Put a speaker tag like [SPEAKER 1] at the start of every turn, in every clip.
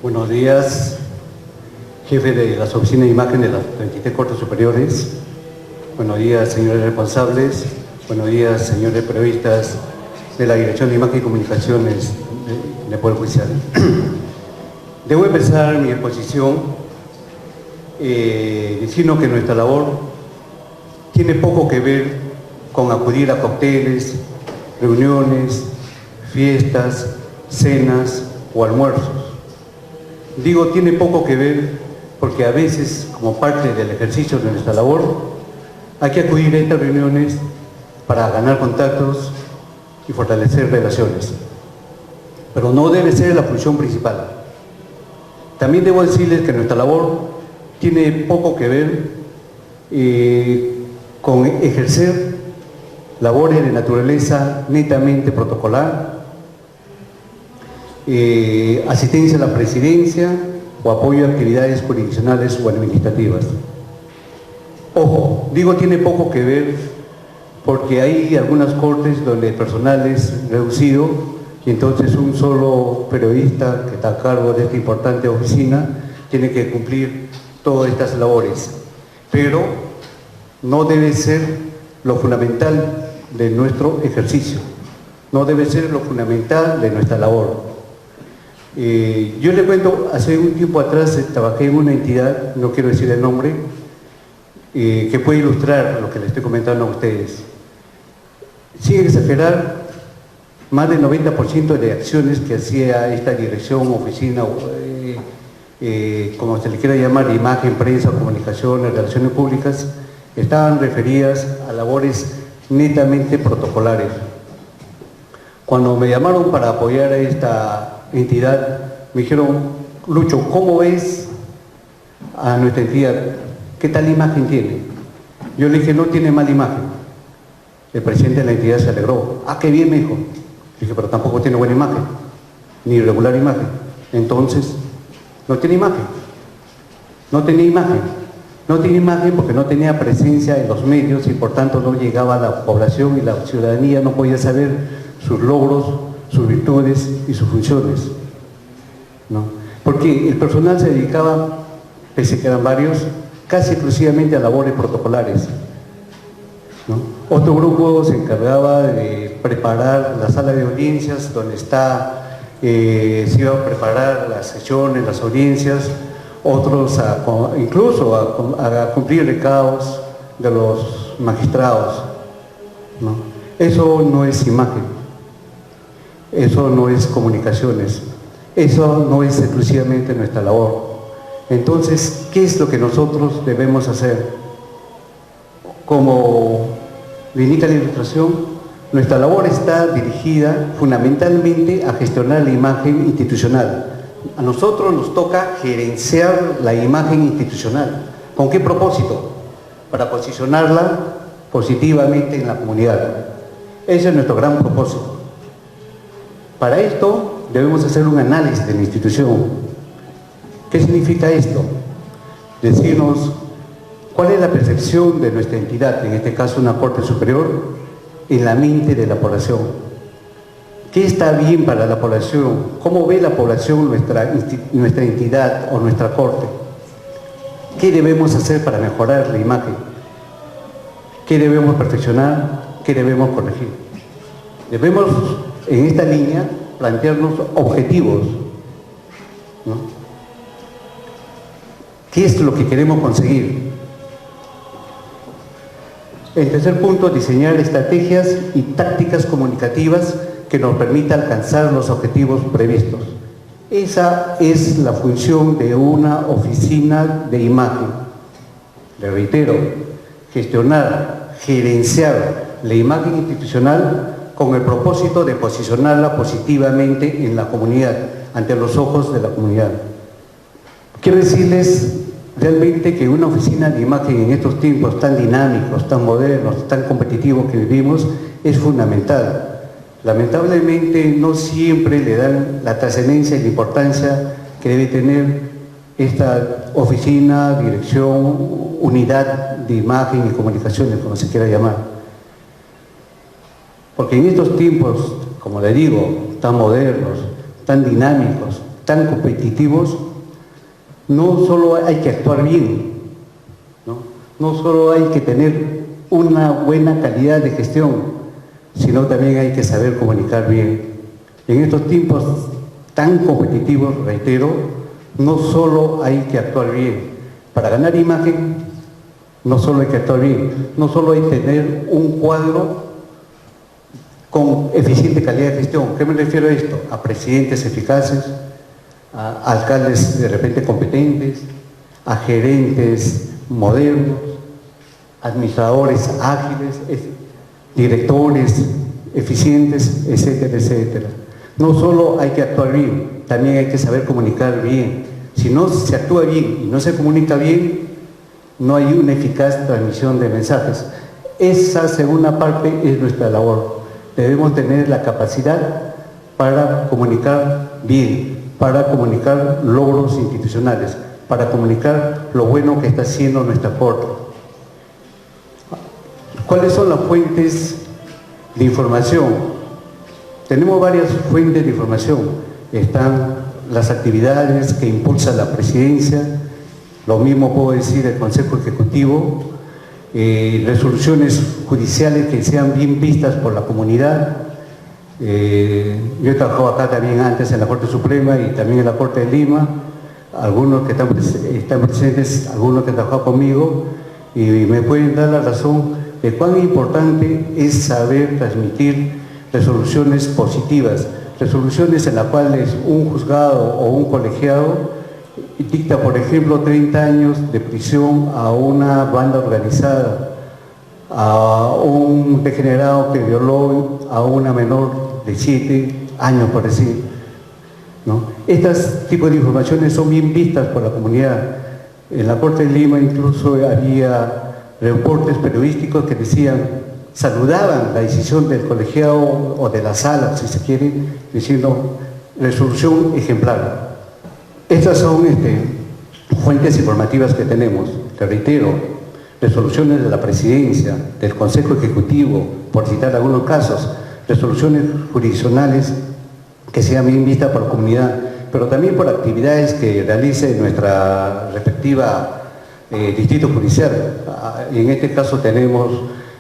[SPEAKER 1] Buenos días, jefe de las oficinas de imagen de las 33 Cortes Superiores. Buenos días, señores responsables. Buenos días, señores periodistas de la Dirección de Imagen y Comunicaciones del Poder Judicial. Debo empezar mi exposición diciendo que nuestra labor tiene poco que ver con acudir a cócteles, reuniones, fiestas, cenas o almuerzos. Digo, tiene poco que ver porque a veces, como parte del ejercicio de nuestra labor, hay que acudir a estas reuniones para ganar contactos y fortalecer relaciones. Pero no debe ser la función principal. También debo decirles que nuestra labor tiene poco que ver con ejercer labores de naturaleza netamente protocolar, asistencia a la presidencia o apoyo a actividades jurisdiccionales o administrativas. Ojo, digo tiene poco que ver porque hay algunas cortes donde el personal es reducido y entonces un solo periodista que está a cargo de esta importante oficina tiene que cumplir todas estas labores. Pero no debe ser lo fundamental de nuestro ejercicio, no debe ser lo fundamental de nuestra labor. Yo le cuento, hace un tiempo atrás trabajé en una entidad, no quiero decir el nombre, que puede ilustrar lo que les estoy comentando a ustedes. Sin exagerar, más del 90% de acciones que hacía esta dirección, oficina, como se le quiera llamar, imagen, prensa, comunicaciones, relaciones públicas, estaban referidas a labores netamente protocolares. Cuando me llamaron para apoyar a esta entidad, me dijeron: Lucho, ¿cómo ves a nuestra entidad? ¿Qué tal imagen tiene? Yo le dije: no tiene mala imagen. El presidente de la entidad se alegró. Ah, qué bien, me dijo. Dije: pero tampoco tiene buena imagen, ni regular imagen. Entonces, no tiene imagen. No tenía imagen. No tenía imagen porque no tenía presencia en los medios y por tanto no llegaba a la población y la ciudadanía no podía saber sus logros, sus virtudes y sus funciones, ¿no? Porque el personal se dedicaba, pese a que eran varios, casi exclusivamente a labores protocolares, ¿no? Otro grupo se encargaba de preparar la sala de audiencias donde se iba a preparar las sesiones, las audiencias, otros incluso a cumplir recados de los magistrados, ¿no? Eso no es imagen. Eso no es comunicaciones, eso no es exclusivamente nuestra labor. Entonces, ¿qué es lo que nosotros debemos hacer? Como le indica la ilustración, nuestra labor está dirigida fundamentalmente a gestionar la imagen institucional. A nosotros nos toca gerenciar la imagen institucional. ¿Con qué propósito? Para posicionarla positivamente en la comunidad. Ese es nuestro gran propósito. Para esto debemos hacer un análisis de la institución. ¿Qué significa esto? Decirnos cuál es la percepción de nuestra entidad, en este caso una Corte Superior, en la mente de la población. ¿Qué está bien para la población? ¿Cómo ve la población nuestra entidad o nuestra Corte? ¿Qué debemos hacer para mejorar la imagen? ¿Qué debemos perfeccionar? ¿Qué debemos corregir? Debemos, en esta línea, plantearnos objetivos, ¿no? ¿Qué es lo que queremos conseguir? El tercer punto, diseñar estrategias y tácticas comunicativas que nos permitan alcanzar los objetivos previstos. Esa es la función de una oficina de imagen. Le reitero, gestionar, gerenciar la imagen institucional con el propósito de posicionarla positivamente en la comunidad, ante los ojos de la comunidad. Quiero decirles realmente que una oficina de imagen en estos tiempos tan dinámicos, tan modernos, tan competitivos que vivimos, es fundamental. Lamentablemente no siempre le dan la trascendencia y la importancia que debe tener esta oficina, dirección, unidad de imagen y comunicaciones, como se quiera llamar. Porque en estos tiempos, como le digo, tan modernos, tan dinámicos, tan competitivos, no solo hay que actuar bien, no solo hay que tener una buena calidad de gestión, sino también hay que saber comunicar bien. En estos tiempos tan competitivos, reitero, no solo hay que actuar bien. Para ganar imagen, no solo hay que actuar bien, no solo hay que tener un cuadro con eficiente calidad de gestión. ¿Qué me refiero a esto? A presidentes eficaces, a alcaldes de repente competentes, a gerentes modernos, administradores ágiles, directores eficientes, etcétera, etcétera. No solo hay que actuar bien, también hay que saber comunicar bien. Si no se actúa bien y no se comunica bien, no hay una eficaz transmisión de mensajes. Esa segunda parte es nuestra labor. Debemos tener la capacidad para comunicar bien, para comunicar logros institucionales, para comunicar lo bueno que está haciendo nuestra Corte. ¿Cuáles son las fuentes de información? Tenemos varias fuentes de información. Están las actividades que impulsa la Presidencia, lo mismo puedo decir del Consejo Ejecutivo, resoluciones judiciales que sean bien vistas por la comunidad. Yo he trabajado acá también antes en la Corte Suprema y también en la Corte de Lima, algunos que están presentes, algunos que han trabajado conmigo, y me pueden dar la razón de cuán importante es saber transmitir resoluciones positivas, resoluciones en las cuales un juzgado o un colegiado dicta, por ejemplo, 30 años de prisión a una banda organizada, a un degenerado que violó a una menor de 7 años, por decir, ¿no? Estos tipos de informaciones son bien vistas por la comunidad. En la Corte de Lima incluso había reportes periodísticos que decían, saludaban la decisión del colegiado o de la sala, si se quiere, diciendo resolución ejemplar. Estas son fuentes informativas que tenemos. Te reitero, resoluciones de la Presidencia, del Consejo Ejecutivo, por citar algunos casos, resoluciones jurisdiccionales que sean bien vistas por la comunidad, pero también por actividades que realice nuestra respectiva distrito judicial. En este caso tenemos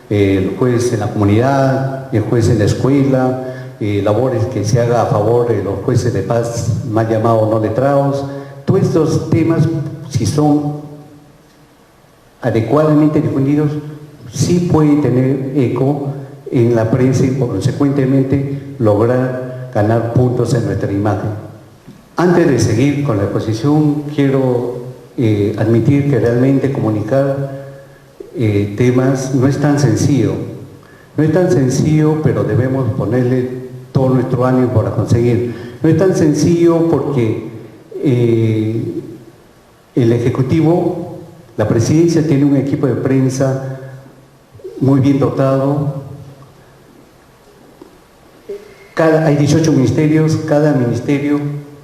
[SPEAKER 1] el juez en la comunidad, el juez en la escuela, labores que se haga a favor de los jueces de paz, mal llamados no letrados. Todos estos temas, si son adecuadamente difundidos, sí pueden tener eco en la prensa y consecuentemente lograr ganar puntos en nuestra imagen. Antes de seguir con la exposición, quiero admitir que realmente comunicar temas no es tan sencillo. No es tan sencillo, pero debemos ponerle todo nuestro ánimo para conseguir. No es tan sencillo porque el Ejecutivo, la Presidencia tiene un equipo de prensa muy bien dotado. Hay 18 ministerios, cada ministerio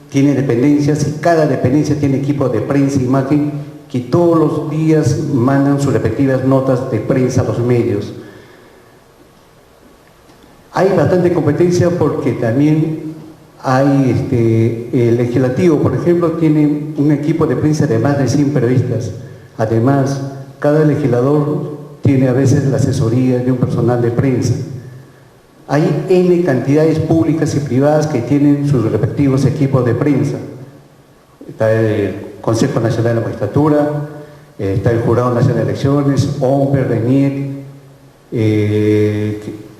[SPEAKER 1] tiene dependencias y cada dependencia tiene equipo de prensa e imagen que todos los días mandan sus respectivas notas de prensa a los medios. Hay bastante competencia porque también hay el legislativo, por ejemplo, tiene un equipo de prensa de más de 100 periodistas. Además, cada legislador tiene a veces la asesoría de un personal de prensa. Hay N cantidades públicas y privadas que tienen sus respectivos equipos de prensa. Está el Consejo Nacional de la Magistratura, está el Jurado Nacional de Elecciones, OMPE, RENIEC,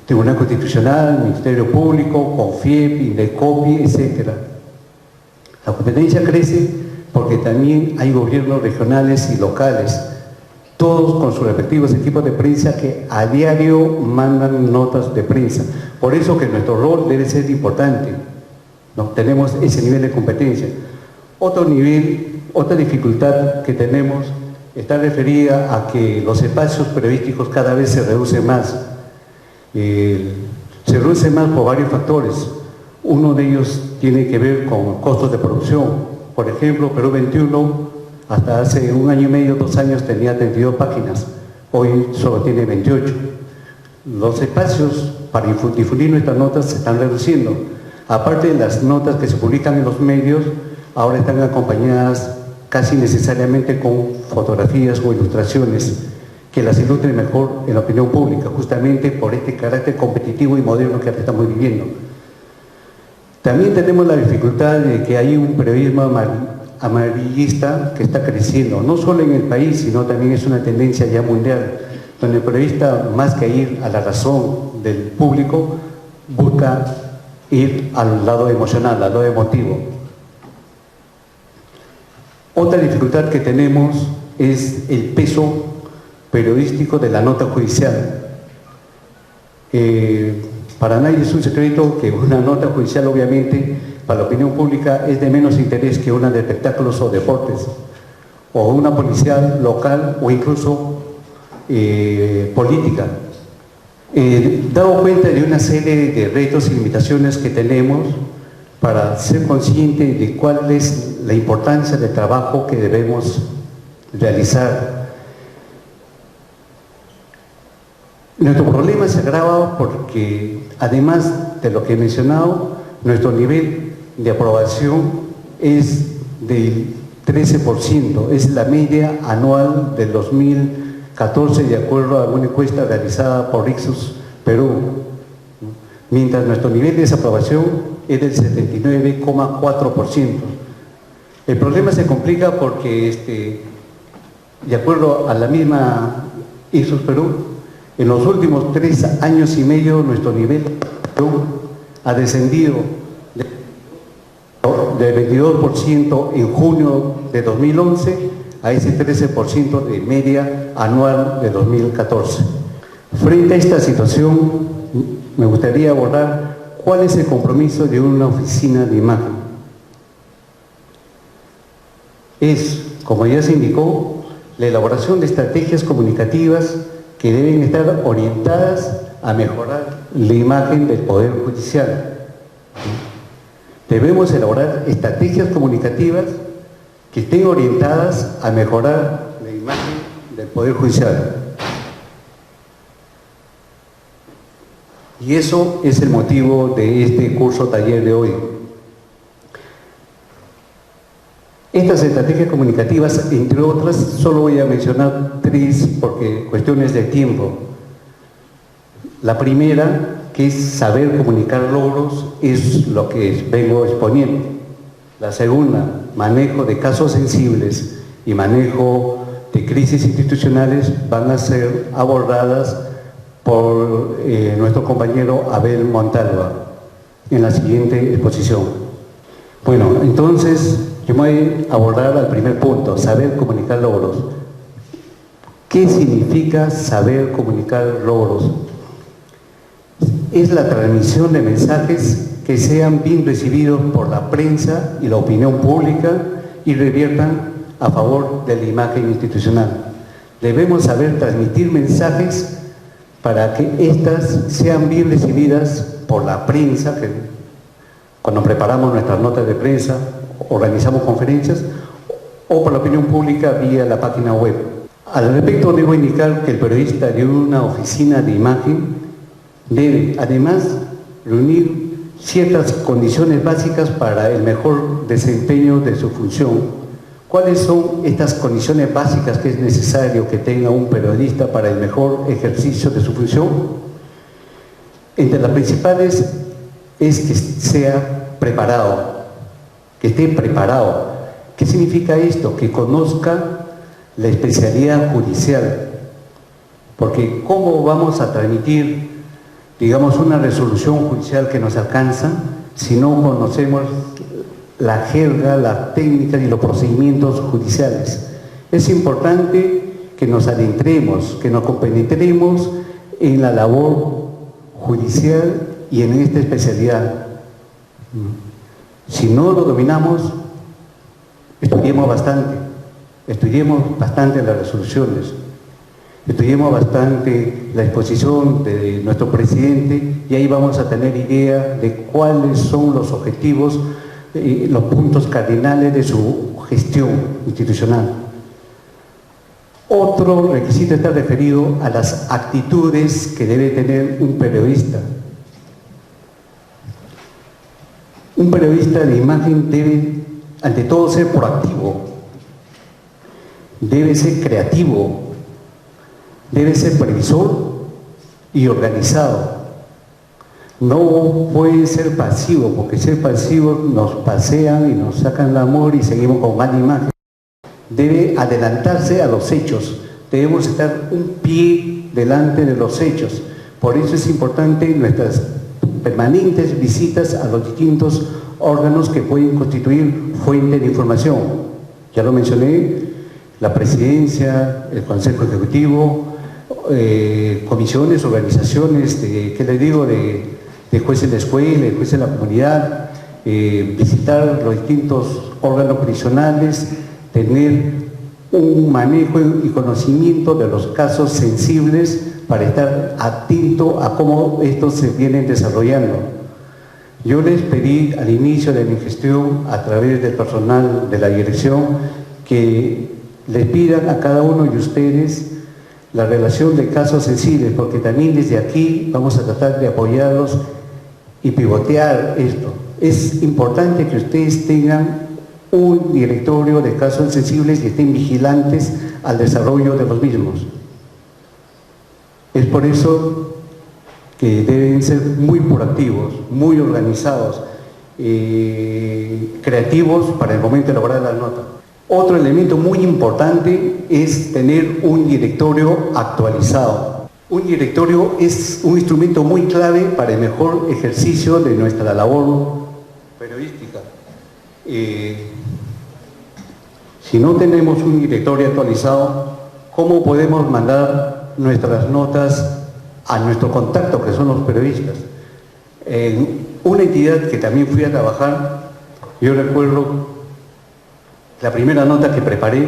[SPEAKER 1] Tribunal Constitucional, Ministerio Público, CONFIEP, INDECOPI, etc. La competencia crece porque también hay gobiernos regionales y locales, todos con sus respectivos equipos de prensa que a diario mandan notas de prensa. Por eso que nuestro rol debe ser importante, ¿no? Tenemos ese nivel de competencia. Otro nivel, otra dificultad que tenemos está referida a que los espacios periodísticos cada vez se reducen más. Se reducen más por varios factores. Uno de ellos tiene que ver con costos de producción. Por ejemplo, Perú 21 hasta hace 1 año y medio, 2 años tenía 32 páginas, hoy solo tiene 28. Los espacios para difundir nuestras notas se están reduciendo. Aparte de las notas que se publican en los medios, ahora están acompañadas casi necesariamente con fotografías o ilustraciones que las ilustren mejor en la opinión pública, justamente por este carácter competitivo y moderno que estamos viviendo. También tenemos la dificultad de que hay un periodismo amarillista que está creciendo, no solo en el país, sino también es una tendencia ya mundial, donde el periodista, más que ir a la razón del público, busca ir al lado emocional, al lado emotivo. Otra dificultad que tenemos es el peso periodístico de la nota judicial. Para nadie es un secreto que una nota judicial, obviamente, para la opinión pública es de menos interés que una de espectáculos o deportes, o una policial local o incluso política. Dado cuenta de una serie de retos y limitaciones que tenemos para ser conscientes de cuál es la importancia del trabajo que debemos realizar. Nuestro problema se agrava porque, además de lo que he mencionado, nuestro nivel de aprobación es del 13%, es la media anual del 2014 de acuerdo a una encuesta realizada por Ipsos Perú, mientras nuestro nivel de desaprobación es del 79,4%. El problema se complica porque, de acuerdo a la misma Ipsos Perú, en los últimos 3 años y medio nuestro nivel ha descendido del 22% en junio de 2011 a ese 13% de media anual de 2014. Frente a esta situación, me gustaría abordar cuál es el compromiso de una oficina de imagen. Es, como ya se indicó, la elaboración de estrategias comunicativas que deben estar orientadas a mejorar la imagen del Poder Judicial. Debemos elaborar estrategias comunicativas que estén orientadas a mejorar la imagen del Poder Judicial. Y eso es el motivo de este curso taller de hoy. Estas estrategias comunicativas, entre otras, solo voy a mencionar 3 porque cuestiones de tiempo. La primera, que es saber comunicar logros, es lo que vengo exponiendo. La segunda, manejo de casos sensibles y manejo de crisis institucionales van a ser abordadas por nuestro compañero Abel Montalva en la siguiente exposición. Bueno, entonces yo voy a abordar al primer punto, saber comunicar logros. ¿Qué significa saber comunicar logros? Es la transmisión de mensajes que sean bien recibidos por la prensa y la opinión pública y reviertan a favor de la imagen institucional. Debemos saber transmitir mensajes para que éstas sean bien recibidas por la prensa, que cuando preparamos nuestras notas de prensa, organizamos conferencias, o por la opinión pública vía la página web. Al respecto, debo indicar que el periodista de una oficina de imagen debe, además, reunir ciertas condiciones básicas para el mejor desempeño de su función. ¿Cuáles son estas condiciones básicas que es necesario que tenga un periodista para el mejor ejercicio de su función? Entre las principales es que sea preparado, que esté preparado. ¿Qué significa esto? Que conozca la especialidad judicial. Porque ¿cómo vamos a transmitir, digamos, una resolución judicial que nos alcanza si no conocemos la jerga, las técnicas y los procedimientos judiciales? Es importante que nos adentremos, que nos compenetremos en la labor judicial y en esta especialidad. Si no lo dominamos, estudiemos bastante las resoluciones, estudiemos bastante la exposición de nuestro presidente y ahí vamos a tener idea de cuáles son los objetivos, los puntos cardinales de su gestión institucional. Otro requisito está referido a las actitudes que debe tener un periodista. Un periodista de imagen debe, ante todo, ser proactivo, debe ser creativo, debe ser previsor y organizado. No puede ser pasivo, porque ser pasivo nos pasean y nos sacan el amor y seguimos con mala imagen. Debe adelantarse a los hechos, debemos estar un pie delante de los hechos. Por eso es importante nuestras permanentes visitas a los distintos órganos que pueden constituir fuente de información. Ya lo mencioné, la presidencia, el Consejo Ejecutivo, comisiones, organizaciones, ¿qué les digo?, de jueces de escuela, de jueces de la comunidad, visitar los distintos órganos prisionales, tener un manejo y conocimiento de los casos sensibles para estar atento a cómo estos se vienen desarrollando. Yo les pedí al inicio de mi gestión, a través del personal de la dirección, que les pidan a cada uno de ustedes la relación de casos sensibles, porque también desde aquí vamos a tratar de apoyarlos y pivotear esto. Es importante que ustedes tengan un directorio de casos sensibles y estén vigilantes al desarrollo de los mismos. Es por eso que deben ser muy proactivos, muy organizados, creativos para el momento de elaborar la nota. Otro elemento muy importante es tener un directorio actualizado. Un directorio es un instrumento muy clave para el mejor ejercicio de nuestra labor periodística. Si no tenemos un directorio actualizado, ¿cómo podemos mandar nuestras notas a nuestro contacto, que son los periodistas? En una entidad que también fui a trabajar, yo recuerdo la primera nota que preparé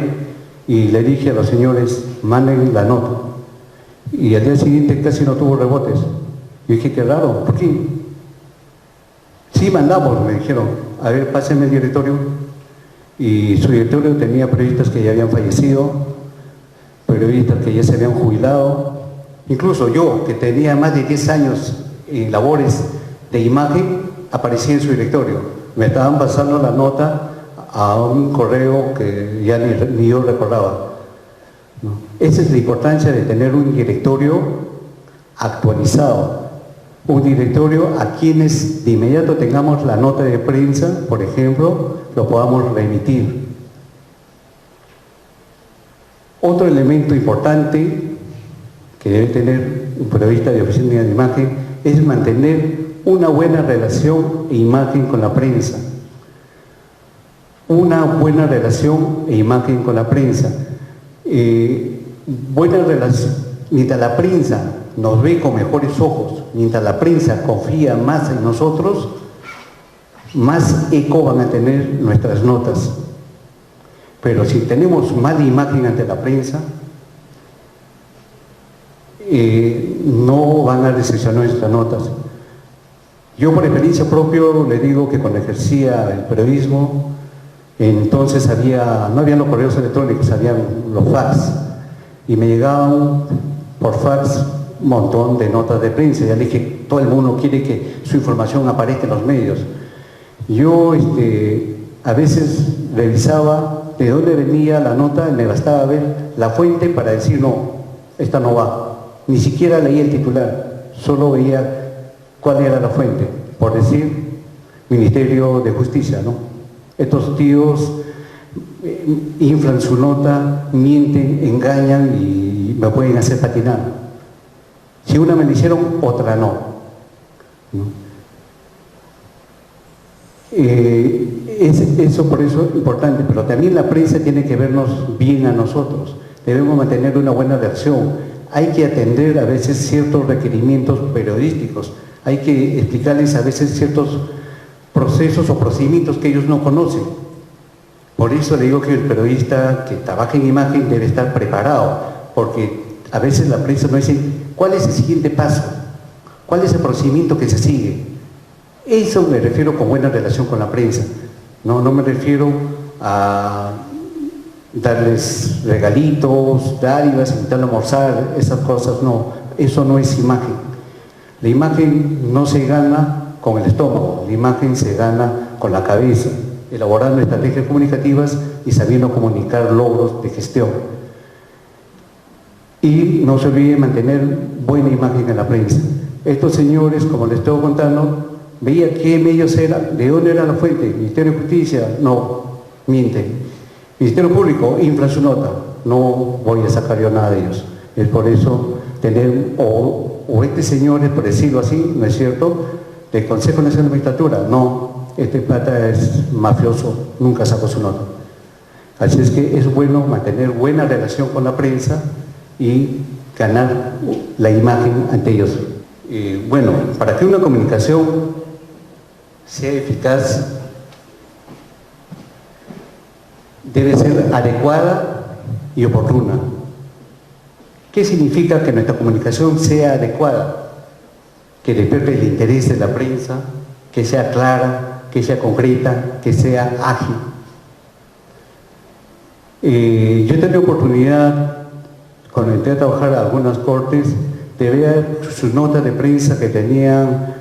[SPEAKER 1] y le dije a los señores, manden la nota. Y al día siguiente casi no tuvo rebotes. Yo dije, qué raro, ¿por qué? Sí, mandamos, me dijeron, a ver, pásenme el directorio. Y su directorio tenía periodistas que ya habían fallecido, periodistas que ya se habían jubilado. Incluso yo, que tenía más de 10 años en labores de imagen, aparecí en su directorio. Me estaban pasando la nota a un correo que ya ni yo recordaba, ¿no? Esa es la importancia de tener un directorio actualizado, un directorio a quienes de inmediato tengamos la nota de prensa, por ejemplo, lo podamos remitir. Otro elemento importante que debe tener un periodista de oficina de imagen es mantener una buena relación e imagen con la prensa. Una buena relación e imagen con la prensa. Buena relación, mientras la prensa nos ve con mejores ojos, mientras la prensa confía más en nosotros, más eco van a tener nuestras notas. Pero si tenemos mala imagen ante la prensa, no van a recepcionar nuestras notas. Yo por experiencia propia le digo que cuando ejercía el periodismo, entonces no habían los correos electrónicos, habían los fax, y me llegaban por fax un montón de notas de prensa. Ya le dije, todo el mundo quiere que su información aparezca en los medios. Yo a veces revisaba de dónde venía la nota y me bastaba ver la fuente para decir, no, esta no va. Ni siquiera leía el titular, solo veía cuál era la fuente, por decir, Ministerio de Justicia, ¿no? Estos tíos inflan su nota, mienten, engañan y me pueden hacer patinar. Si una me la hicieron, otra no, ¿no? Eso por eso es importante, pero también la prensa tiene que vernos bien a nosotros. Debemos mantener una buena reacción. Hay que atender a veces ciertos requerimientos periodísticos. Hay que explicarles a veces ciertos procesos o procedimientos que ellos no conocen. Por eso le digo que el periodista que trabaja en imagen debe estar preparado, porque a veces la prensa no dice cuál es el siguiente paso, cuál es el procedimiento que se sigue. Eso me refiero con buena relación con la prensa. No me refiero a darles regalitos, dádivas, invitarlos a almorzar, esas cosas no. Eso no es imagen. La imagen no se gana con el estómago, la imagen se gana con la cabeza, elaborando estrategias comunicativas y sabiendo comunicar logros de gestión. Y no se olvide mantener buena imagen en la prensa. Estos señores, como les estoy contando, veía qué medios eran, de dónde era la fuente. Ministerio de Justicia, no, miente. Ministerio Público, infla su nota, no voy a sacar yo nada de ellos. Es por eso tener, o este señor, por decirlo así, ¿no es cierto?, del Consejo Nacional de Magistratura, no, este pata es mafioso, nunca sacó su nota. Así es que es bueno mantener buena relación con la prensa y ganar la imagen ante ellos. Bueno, para que una comunicación sea eficaz, debe ser adecuada y oportuna. ¿Qué significa que nuestra comunicación sea adecuada? Que despierte el interés de la prensa, que sea clara, que sea concreta, que sea ágil. Yo he tenido oportunidad, cuando entré a trabajar a algunas cortes, de ver sus notas de prensa que tenían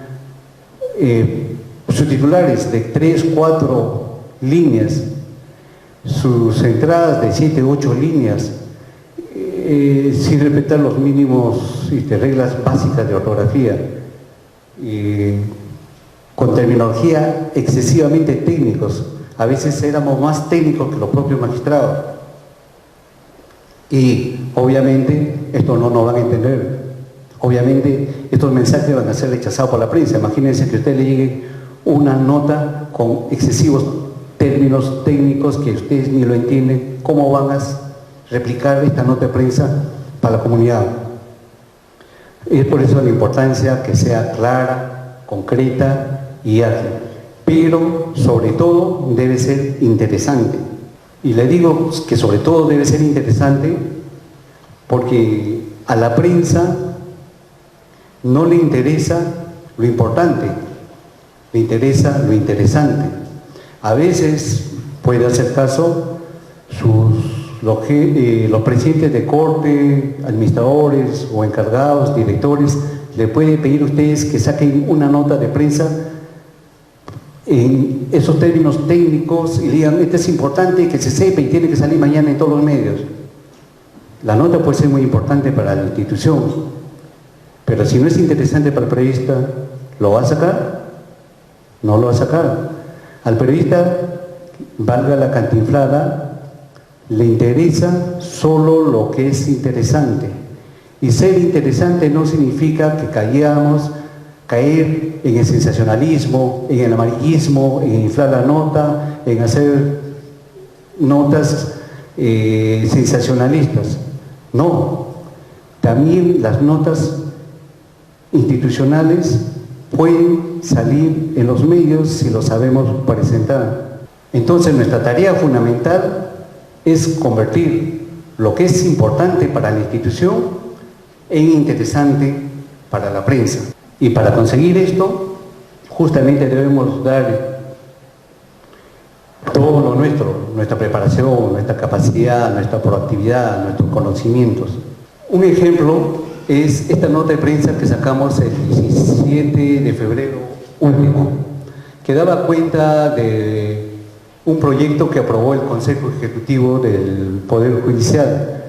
[SPEAKER 1] sus titulares de 3, 4 líneas, sus entradas de 7, 8 líneas, sin respetar los mínimos reglas básicas de ortografía, con terminología excesivamente técnicos. A veces éramos más técnicos que los propios magistrados. Y obviamente esto no nos van a entender. Obviamente estos mensajes van a ser rechazados por la prensa. Imagínense que a usted le llegue una nota con excesivos términos técnicos que ustedes ni lo entienden. ¿Cómo van a replicar esta nota de prensa para la comunidad? Es por eso la importancia que sea clara, concreta y ágil. Pero sobre todo debe ser interesante. Y le digo que sobre todo debe ser interesante porque a la prensa no le interesa lo importante, le interesa lo interesante. A veces puede hacer caso los presidentes de corte, administradores o encargados, directores, le puede pedir a ustedes que saquen una nota de prensa en esos términos técnicos y digan, esto es importante que se sepa y tiene que salir mañana en todos los medios. La nota puede ser muy importante para la institución, pero si no es interesante para el periodista, ¿lo va a sacar? No lo va a sacar. Al periodista, valga la cantinflada, le interesa solo lo que es interesante. Y ser interesante no significa que caer en el sensacionalismo, en el amarillismo, en inflar la nota, en hacer notas sensacionalistas. No, también las notas institucionales pueden salir en los medios si lo sabemos presentar. Entonces nuestra tarea fundamental es convertir lo que es importante para la institución en interesante para la prensa. Y para conseguir esto, justamente debemos dar todo lo nuestro, nuestra preparación, nuestra capacidad, nuestra proactividad, nuestros conocimientos. Un ejemplo es esta nota de prensa que sacamos el 17 de febrero último, que daba cuenta de un proyecto que aprobó el Consejo Ejecutivo del Poder Judicial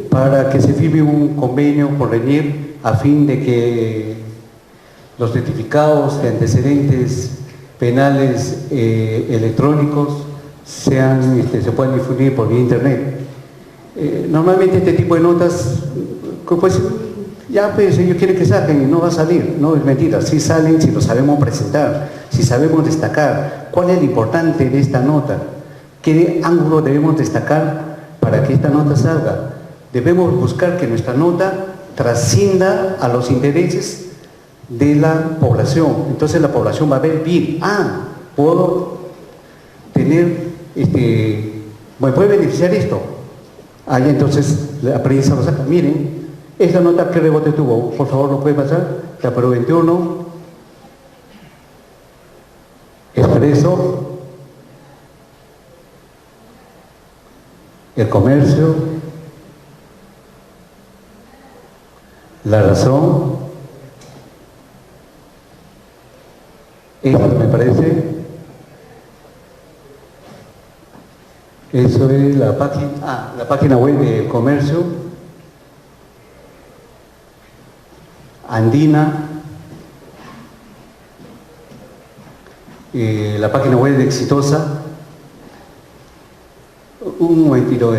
[SPEAKER 1] para que se firme un convenio con RENIER a fin de que los certificados de antecedentes penales electrónicos se puedan difundir por vía internet. Normalmente este tipo de notas, pues ya pues ellos quieren que saquen y no va a salir, no es mentira, sí salen si lo sabemos presentar, si sabemos destacar cuál es lo importante de esta nota, qué ángulo debemos destacar para que esta nota salga. Debemos buscar que nuestra nota trascienda a los intereses de la población. Entonces la población va a ver bien, puedo tener, me puede beneficiar esto. Ahí entonces la prensa lo saca. Miren, esta nota qué rebote tuvo, por favor lo puede pasar, la Pro 21, Expreso, El Comercio, La Razón, parece. Eso es la página web de comercio. Andina. La página web de Exitosa. Un momentito.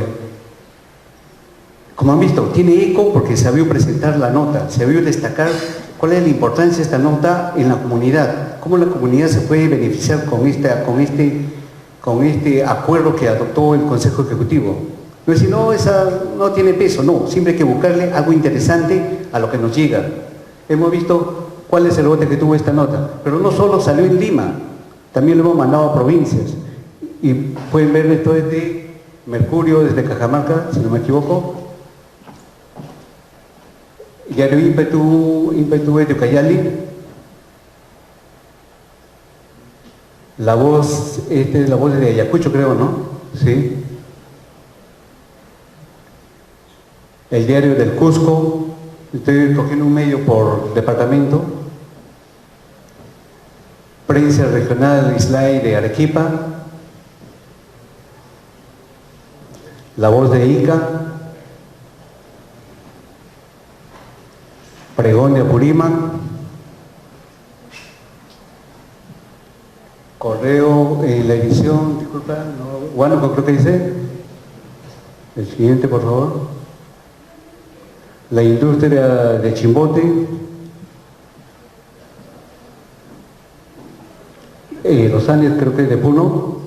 [SPEAKER 1] Como han visto, tiene eco porque se sabió presentar la nota, se sabió destacar cuál es la importancia de esta nota en la comunidad, cómo la comunidad se puede beneficiar con este acuerdo que adoptó el Consejo Ejecutivo. No es decir, no, esa no tiene peso, no, siempre hay que buscarle algo interesante a lo que nos llega. Hemos visto cuál es el rebote que tuvo esta nota, pero no solo salió en Lima, también lo hemos mandado a provincias. Y pueden ver esto desde Mercurio, desde Cajamarca, si no me equivoco. Diario Ímpetu de Ucayali. La Voz, es La Voz de Ayacucho, creo, ¿no? Sí. El Diario del Cusco. Estoy cogiendo un medio por departamento. Prensa Regional Islay de Arequipa. La Voz de Ica. Pregón de Apurímac. Correo en la edición, disculpa, no, Huánuco creo que dice. El siguiente, por favor. La Industria de Chimbote. Los Andes creo que es de Puno.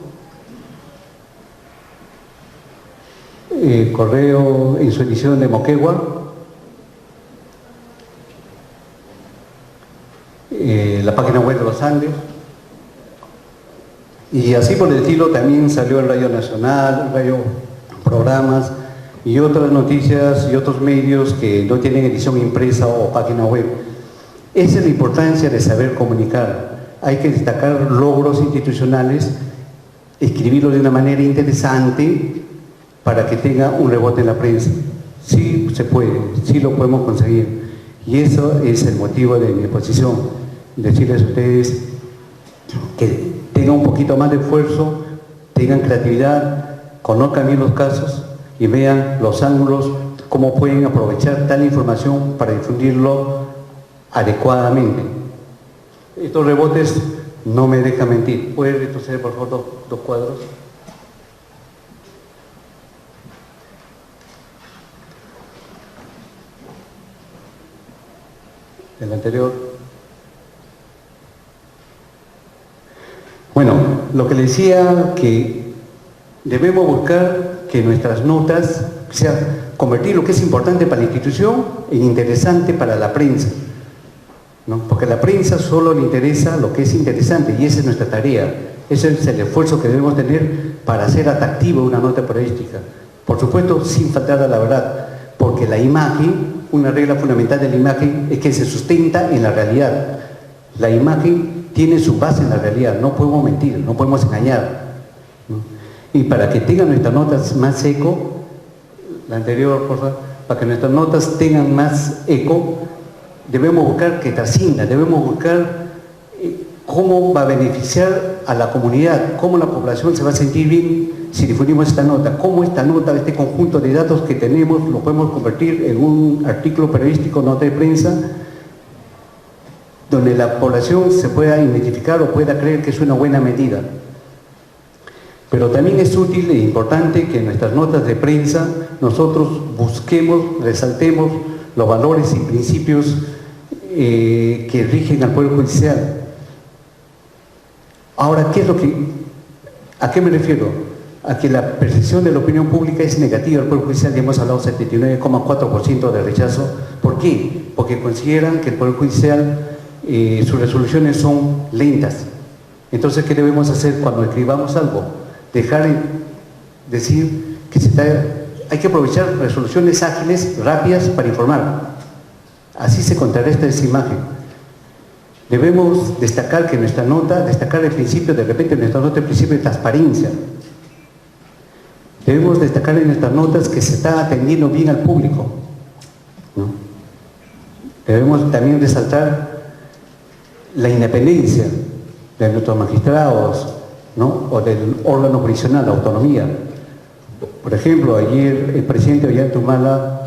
[SPEAKER 1] Correo en su edición de Moquegua. La página web de los Andes. Y así por el estilo también salió el Radio Nacional, Radio Programas y otras noticias y otros medios que no tienen edición impresa o página web. Esa es la importancia de saber comunicar. Hay que destacar logros institucionales, escribirlo de una manera interesante para que tenga un rebote en la prensa. Sí se puede, sí lo podemos conseguir. Y eso es el motivo de mi exposición. Decirles a ustedes que tengan un poquito más de esfuerzo, tengan creatividad, conozcan bien los casos y vean los ángulos, cómo pueden aprovechar tal información para difundirlo adecuadamente. Estos rebotes no me dejan mentir. ¿Puede retroceder, por favor, dos cuadros? El anterior. Bueno, lo que le decía, que debemos buscar que nuestras notas, o sea, convertir lo que es importante para la institución en interesante para la prensa, ¿no? Porque a la prensa solo le interesa lo que es interesante y esa es nuestra tarea. Ese es el esfuerzo que debemos tener para hacer atractiva una nota periodística. Por supuesto, sin faltar a la verdad, porque la imagen, una regla fundamental de la imagen es que se sustenta en la realidad. La imagen tiene su base en la realidad, no podemos mentir, no podemos engañar, ¿no? Y para que tengan nuestras notas más eco, la anterior, por favor, para que nuestras notas tengan más eco, debemos buscar que trascienda, debemos buscar cómo va a beneficiar a la comunidad, cómo la población se va a sentir bien si difundimos esta nota, cómo esta nota, este conjunto de datos que tenemos, lo podemos convertir en un artículo periodístico, nota de prensa, donde la población se pueda identificar o pueda creer que es una buena medida. Pero también es útil e importante que en nuestras notas de prensa nosotros busquemos, resaltemos los valores y principios que rigen al Poder Judicial. Ahora, ¿a qué me refiero? A que la percepción de la opinión pública es negativa al Poder Judicial, ya hemos hablado 79,4% de rechazo. ¿Por qué? Porque consideran que el Poder Judicial, sus resoluciones son lentas. Entonces, ¿qué debemos hacer cuando escribamos algo? Decir que hay que aprovechar resoluciones ágiles, rápidas, para informar. Así se contrarresta esa imagen. Debemos destacar que nuestra nota, destacar el principio, de repente nuestra nota, el principio de transparencia. Debemos destacar en nuestras notas que se está atendiendo bien al público, ¿no? Debemos también resaltar la independencia, de nuestros magistrados, ¿no? O del órgano jurisdiccional, la autonomía. Por ejemplo, ayer el presidente Ollanta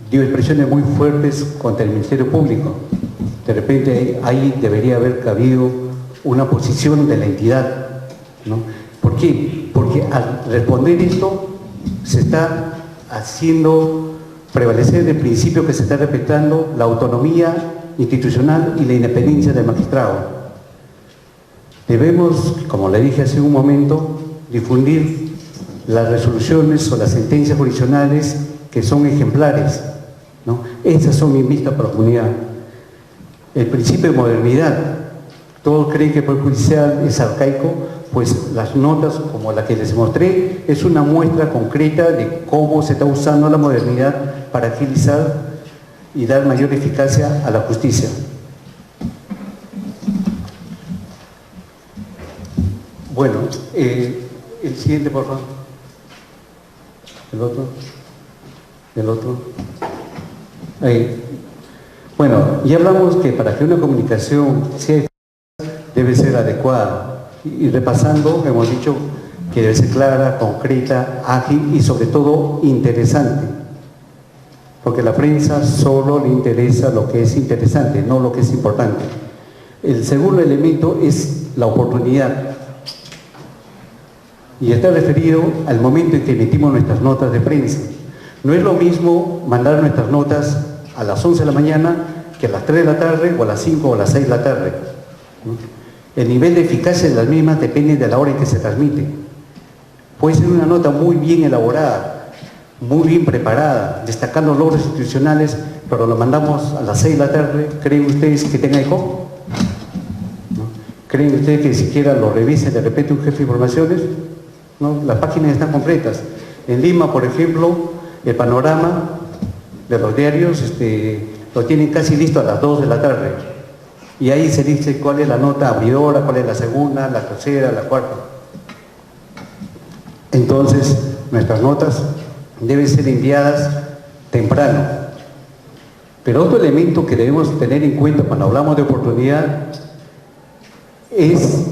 [SPEAKER 1] dio expresiones muy fuertes contra el Ministerio Público. De repente ahí debería haber cabido una posición de la entidad, ¿no? ¿Por qué? Porque al responder esto se está haciendo prevalecer el principio que se está respetando la autonomía institucional y la independencia del magistrado. Debemos, como le dije hace un momento, difundir las resoluciones o las sentencias jurisdiccionales que son ejemplares, ¿no? Esas son mis vistas para la comunidad. El principio de modernidad, todos creen que el Poder Judicial es arcaico, pues las notas como la que les mostré es una muestra concreta de cómo se está usando la modernidad para agilizar y dar mayor eficacia a la justicia. Bueno, el siguiente, por favor. El otro. Ahí. Bueno, ya hablamos que para que una comunicación sea eficaz debe ser adecuada. Y repasando, hemos dicho que debe ser clara, concreta, ágil y sobre todo interesante. Porque a la prensa solo le interesa lo que es interesante, no lo que es importante. El segundo elemento es la oportunidad. Y está referido al momento en que emitimos nuestras notas de prensa. No es lo mismo mandar nuestras notas a las 11 de la mañana que a las 3 de la tarde o a las 5 o a las 6 de la tarde, ¿no? El nivel de eficacia de las mismas depende de la hora en que se transmite. Puede ser una nota muy bien elaborada, muy bien preparada, destacando logros institucionales, pero lo mandamos a las 6 de la tarde. ¿Creen ustedes que tenga eco? ¿No? ¿Creen ustedes que siquiera lo revise de repente un jefe de informaciones? ¿No? Las páginas están completas. En Lima, por ejemplo, el panorama de los diarios lo tienen casi listo a las 2 de la tarde. Y ahí se dice cuál es la nota abridora, cuál es la segunda, la tercera, la cuarta. Entonces, nuestras notas deben ser enviadas temprano. Pero otro elemento que debemos tener en cuenta cuando hablamos de oportunidad es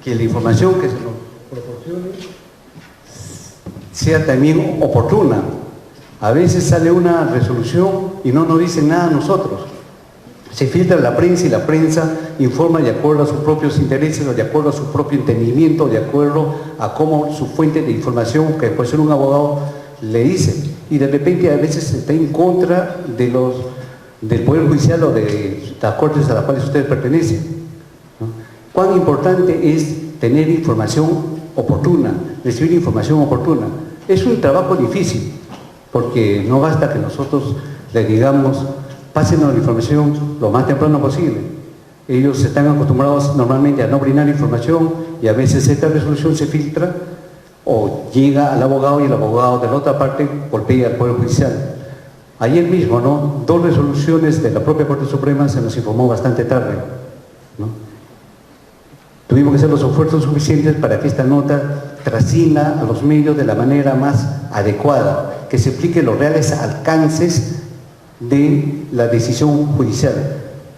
[SPEAKER 1] que la información que se nos proporcione sea también oportuna. A veces sale una resolución y no nos dicen nada a nosotros. Se filtra la prensa y la prensa informa de acuerdo a sus propios intereses, o de acuerdo a su propio entendimiento, de acuerdo a cómo su fuente de información, que puede ser un abogado, le dice. Y de repente a veces está en contra del Poder Judicial o de las cortes a las cuales ustedes pertenecen, ¿no? ¿Cuán importante es tener información oportuna, recibir información oportuna? Es un trabajo difícil, porque no basta que nosotros le digamos pásenos la información lo más temprano posible. Ellos están acostumbrados normalmente a no brindar información y a veces esta resolución se filtra o llega al abogado y el abogado de la otra parte golpea al Poder Judicial. Ayer mismo, ¿no? 2 resoluciones de la propia Corte Suprema se nos informó bastante tarde, ¿no? Tuvimos que hacer los esfuerzos suficientes para que esta nota trascienda a los medios de la manera más adecuada, que se explique los reales alcances de la decisión judicial.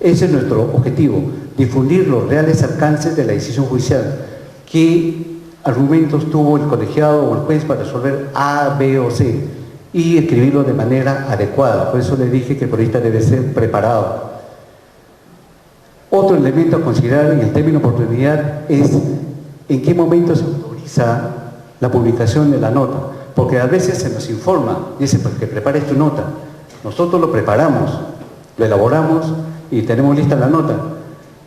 [SPEAKER 1] Ese es nuestro objetivo, difundir los reales alcances de la decisión judicial. ¿Qué argumentos tuvo el colegiado o el juez para resolver A, B o C? Y escribirlo de manera adecuada. Por eso le dije que el periodista debe ser preparado. Otro elemento a considerar en el término oportunidad es en qué momento se autoriza la publicación de la nota. Porque a veces se nos informa, dice, pues que prepares tu nota. Nosotros lo preparamos, lo elaboramos y tenemos lista la nota.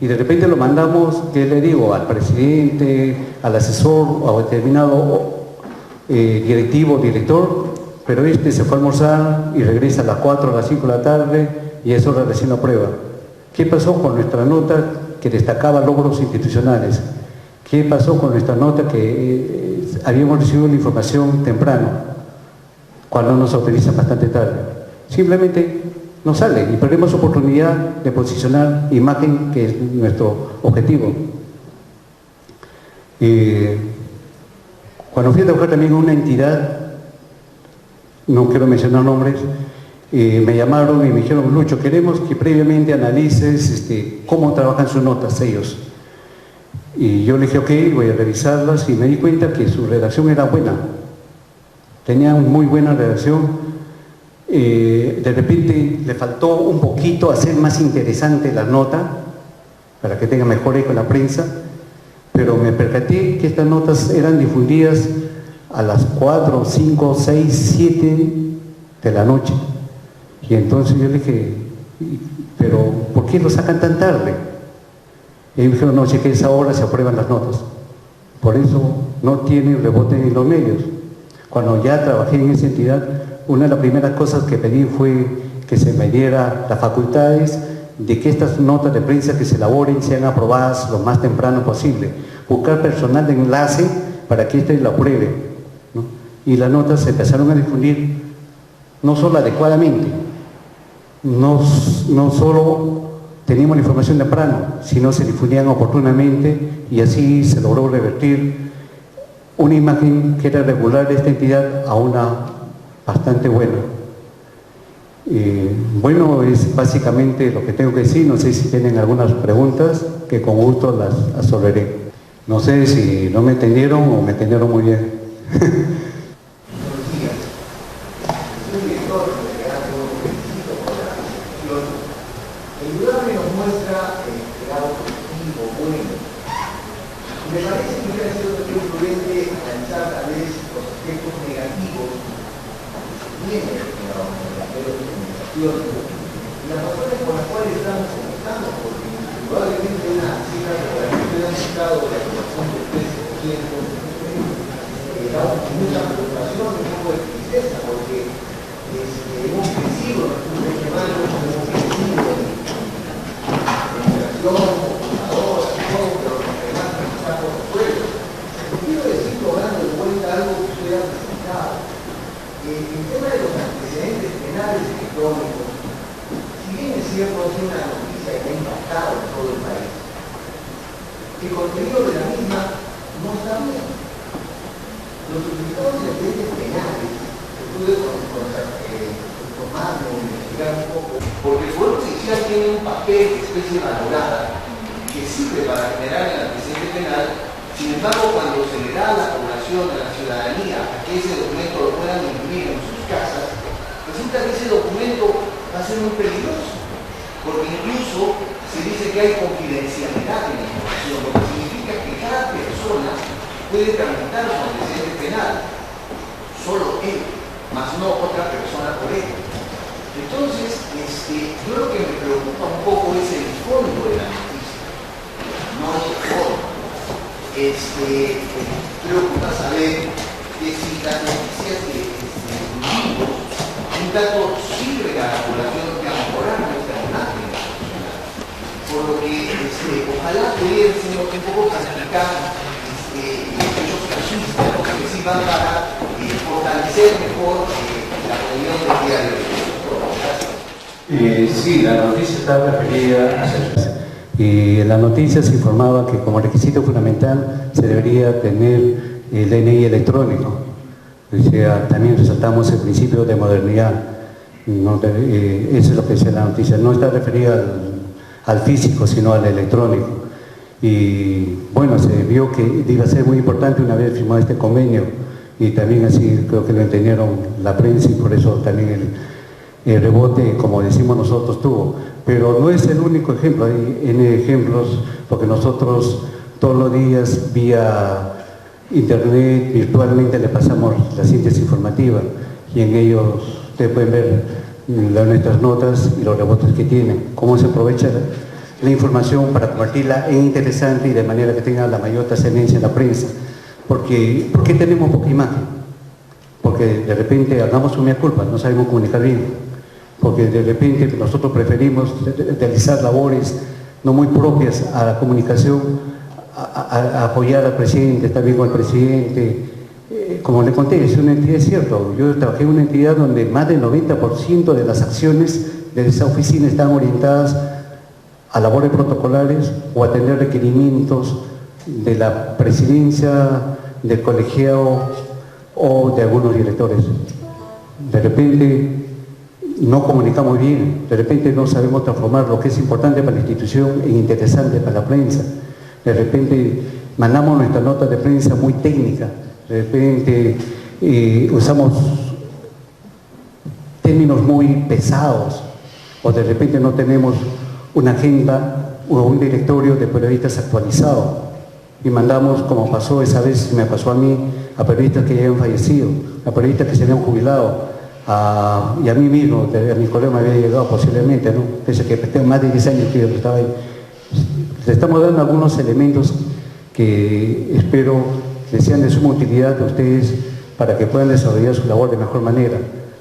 [SPEAKER 1] Y de repente lo mandamos, ¿qué le digo? Al presidente, al asesor o a determinado directivo o director, pero se fue a almorzar y regresa a las 4 o a las 5 de la tarde y eso recién lo aprueba. ¿Qué pasó con nuestra nota que destacaba logros institucionales? ¿Qué pasó con nuestra nota que habíamos recibido la información temprano, cuando nos autorizan bastante tarde? Simplemente no sale y perdemos oportunidad de posicionar imagen, que es nuestro objetivo. Cuando fui a trabajar también en una entidad, no quiero mencionar nombres, me llamaron y me dijeron: Lucho, queremos que previamente analices cómo trabajan sus notas ellos. Y yo le dije, ok, voy a revisarlas, y me di cuenta que su redacción era buena. Tenían muy buena redacción. De repente le faltó un poquito hacer más interesante la nota, para que tenga mejor eco en la prensa, pero me percaté que estas notas eran difundidas a las 4, 5, 6, 7 de la noche. Y entonces yo le dije, pero ¿por qué lo sacan tan tarde? Y me dijeron, no, sé que a esa hora se aprueban las notas. Por eso no tiene rebote en los medios. Cuando ya trabajé en esa entidad, una de las primeras cosas que pedí fue que se me diera las facultades de que estas notas de prensa que se elaboren sean aprobadas lo más temprano posible. Buscar personal de enlace para que éste lo apruebe, ¿no? Y las notas se empezaron a difundir no solo adecuadamente, no solo teníamos la información temprano, sino se difundían oportunamente, y así se logró revertir una imagen que era regular de esta entidad a una bastante buena. Bueno, es básicamente lo que tengo que decir. No sé si tienen algunas preguntas, que con gusto las absolveré. No sé si no me entendieron o me entendieron muy bien.
[SPEAKER 2] Me parece que hubiera sido muy prudente analizar tal vez los aspectos negativos que tiene la comunicación y las razones por las cuales estamos comunicando, porque probablemente una cifra que por ejemplo han citado de la aprobación del 13%, da mucha preocupación y un poco de tristeza, porque hemos crecido en los últimos semanas, hemos crecido en inflación, computadoras, todo, pero quiero decir, tomando en cuenta algo que usted ha presentado, el tema de los antecedentes penales electrónicos, si bien es cierto, es una noticia que ha impactado en todo el país, el contenido de la misma no está bien. Los utilizados de antecedentes penales, que pude tomarlo, investigar un poco, porque el Poder Judicial tiene un papel de especie valorada que sirve para generar el antecedente penal. Sin embargo, cuando se le da a la población, a la ciudadanía, a que ese documento lo puedan imprimir en sus casas, resulta que ese documento va a ser muy peligroso, porque incluso se dice que hay confidencialidad en la información, lo que significa que cada persona puede tramitar su antecedente penal, solo él, más no otra persona por él. Entonces, yo lo que me preocupa un poco es el fondo de la noticia, no es el fondo. Preocupa saber que si las noticias de un dato sirve a la población a mejorar nuestra imagen nacional. Por lo que ojalá pudiera ser un poco clasificar hechos casuísticos que sirvan para fortalecer mejor la reunión del día de hoy.
[SPEAKER 1] Sí, la noticia está referida a y en la noticia se informaba que como requisito fundamental se debería tener el DNI electrónico. O sea, también resaltamos el principio de modernidad. Eso es lo que dice la noticia. No está referida al físico, sino al electrónico. Y bueno, se vio que iba a ser muy importante una vez firmado este convenio, y también así creo que lo entendieron la prensa, y por eso también el rebote, como decimos nosotros, tuvo. Pero no es el único ejemplo, hay N ejemplos, porque nosotros todos los días vía internet, virtualmente le pasamos la síntesis informativa, y en ellos ustedes pueden ver nuestras notas y los rebotes que tienen, cómo se aprovecha la información para convertirla en interesante y de manera que tenga la mayor trascendencia en la prensa. ¿Por qué tenemos poca imagen? Porque de repente hagamos una culpa, no sabemos comunicar bien. Porque de repente nosotros preferimos realizar labores no muy propias a la comunicación, a apoyar al presidente, estar bien con el presidente. Como le conté, es una entidad, es cierto, yo trabajé en una entidad donde más del 90% de las acciones de esa oficina están orientadas a labores protocolares o a atender requerimientos de la presidencia, del colegiado o de algunos directores. De repente no comunicamos bien, de repente no sabemos transformar lo que es importante para la institución en interesante para la prensa. De repente mandamos nuestra nota de prensa muy técnica, de repente usamos términos muy pesados, o de repente no tenemos una agenda o un directorio de periodistas actualizado, y mandamos, como pasó esa vez, me pasó a mí, a periodistas que ya habían fallecido, a periodistas que se habían jubilado, y a mí mismo, a mi colega me había llegado posiblemente, ¿no? Pese que tengo más de 10 años que yo estaba ahí. Le estamos dando algunos elementos que espero que sean de suma utilidad a ustedes para que puedan desarrollar su labor de mejor manera.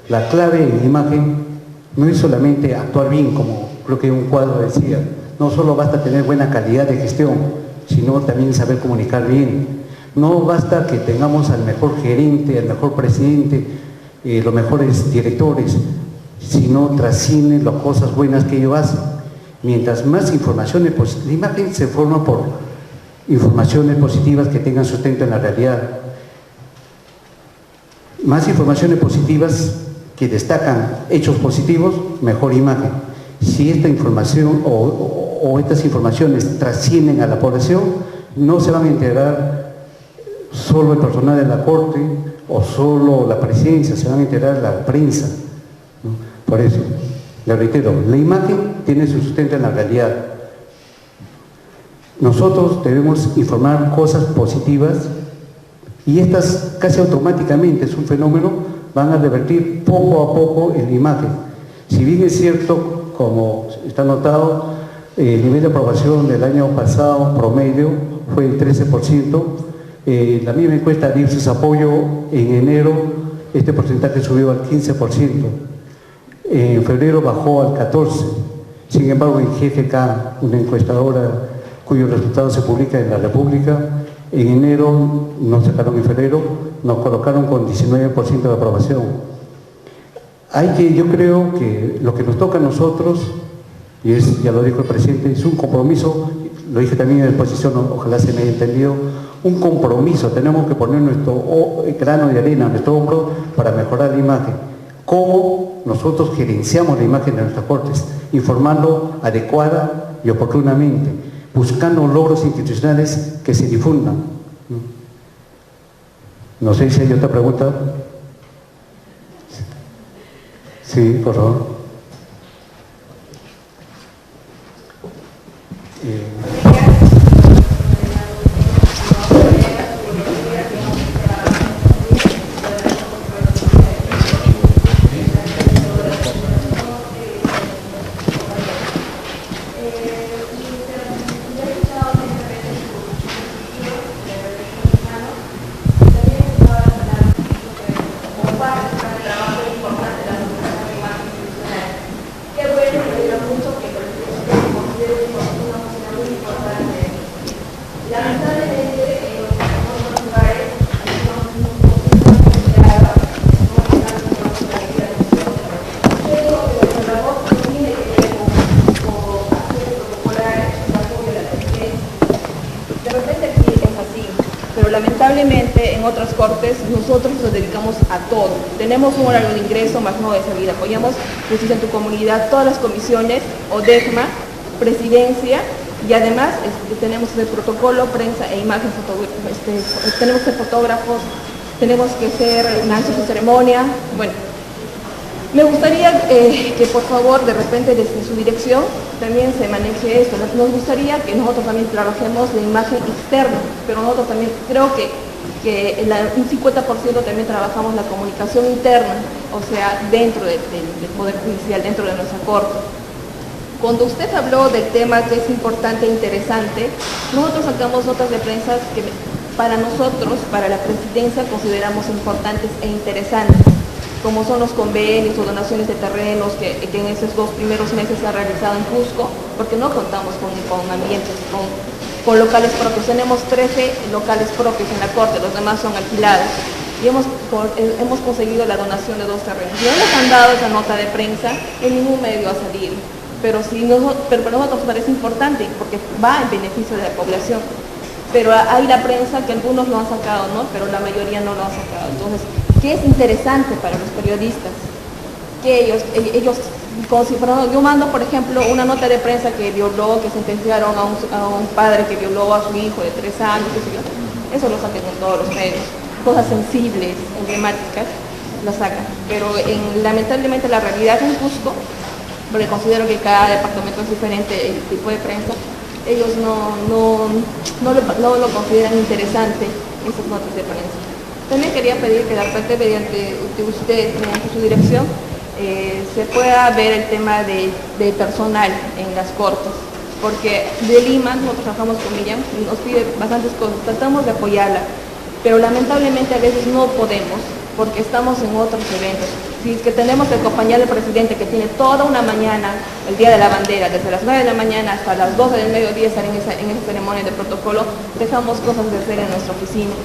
[SPEAKER 1] La clave en la imagen no es solamente actuar bien, como creo que un cuadro decía, no solo basta tener buena calidad de gestión, sino también saber comunicar bien. No basta que tengamos al mejor gerente, al mejor presidente, los mejores directores, sino trascienden las cosas buenas que ellos hacen. Mientras más informaciones, pues la imagen se forma por informaciones positivas que tengan sustento en la realidad. Más informaciones positivas que destacan hechos positivos, mejor imagen. Si esta información o estas informaciones trascienden a la población, no se van a enterar solo el personal de la Corte o solo la presidencia, se van a enterar la prensa, ¿no? Por eso, le reitero, la imagen tiene su sustento en la realidad. Nosotros debemos informar cosas positivas y estas casi automáticamente, es un fenómeno, van a revertir poco a poco en la imagen. Si bien es cierto, como está notado, el nivel de aprobación del año pasado promedio fue el 13%, la misma encuesta de Ipsos Apoyo en enero, este porcentaje subió al 15%, en febrero bajó al 14%, sin embargo en GFK, una encuestadora cuyos resultados se publican en la República, en enero, nos sacaron en febrero, nos colocaron con 19% de aprobación. Yo creo que lo que nos toca a nosotros, y ya lo dijo el presidente, es un compromiso, lo dije también en la exposición, ojalá se me haya entendido, un compromiso, tenemos que poner nuestro grano de arena, nuestro hombro para mejorar la imagen. ¿Cómo nosotros gerenciamos la imagen de nuestras cortes? Informando adecuada y oportunamente, buscando logros institucionales que se difundan. No sé si hay otra pregunta. Sí, por favor.
[SPEAKER 3] Lamentablemente en otras cortes nosotros nos dedicamos a todo. Tenemos un horario de ingreso más no de salida. Apoyamos Justicia en tu Comunidad, todas las comisiones, ODEFMA, presidencia, y además tenemos el protocolo, prensa e imagen, tenemos que ser fotógrafos, tenemos que ser maestros de ceremonia. Bueno, me gustaría que por favor de repente desde su dirección también se maneje esto. Nos gustaría que nosotros también trabajemos la imagen externa, pero nosotros también creo que un 50% también trabajamos la comunicación interna, o sea, dentro del Poder Judicial, dentro de nuestra Corte. Cuando usted habló del tema que es importante e interesante, nosotros sacamos notas de prensa que para nosotros, para la presidencia, consideramos importantes e interesantes, como son los convenios o donaciones de terrenos que en esos 2 primeros meses se ha realizado en Cusco, porque no contamos con ambientes, con locales propios. Tenemos 13 locales propios en la Corte, los demás son alquilados. Y hemos conseguido la donación de 2 terrenos. No nos han dado esa nota de prensa, en ningún medio ha salido. Pero para nosotros parece importante, porque va en beneficio de la población. Pero hay la prensa que algunos lo han sacado, ¿no? Pero la mayoría no lo han sacado. Entonces, ¿qué es interesante para los periodistas? Que ellos como si fuera, yo mando, por ejemplo, una nota de prensa que violó, que sentenciaron a un padre que violó a su hijo de 3 años, qué sé yo. Eso lo sacan en todos los medios. Cosas sensibles, emblemáticas, lo sacan. Pero lamentablemente la realidad en Cusco, porque considero que cada departamento es diferente el tipo de prensa, ellos no lo consideran interesante esas notas de prensa. También quería pedir que de repente mediante usted, mediante su dirección, se pueda ver el tema de personal en las cortes, porque de Lima nosotros trabajamos con Miriam y nos pide bastantes cosas, tratamos de apoyarla, pero lamentablemente a veces no podemos porque estamos en otros eventos. Si es que tenemos que acompañar al presidente que tiene toda una mañana, el Día de la Bandera, desde las 9 de la mañana hasta las 12 del mediodía estar en esa ceremonia de protocolo, dejamos cosas de hacer en nuestra oficina.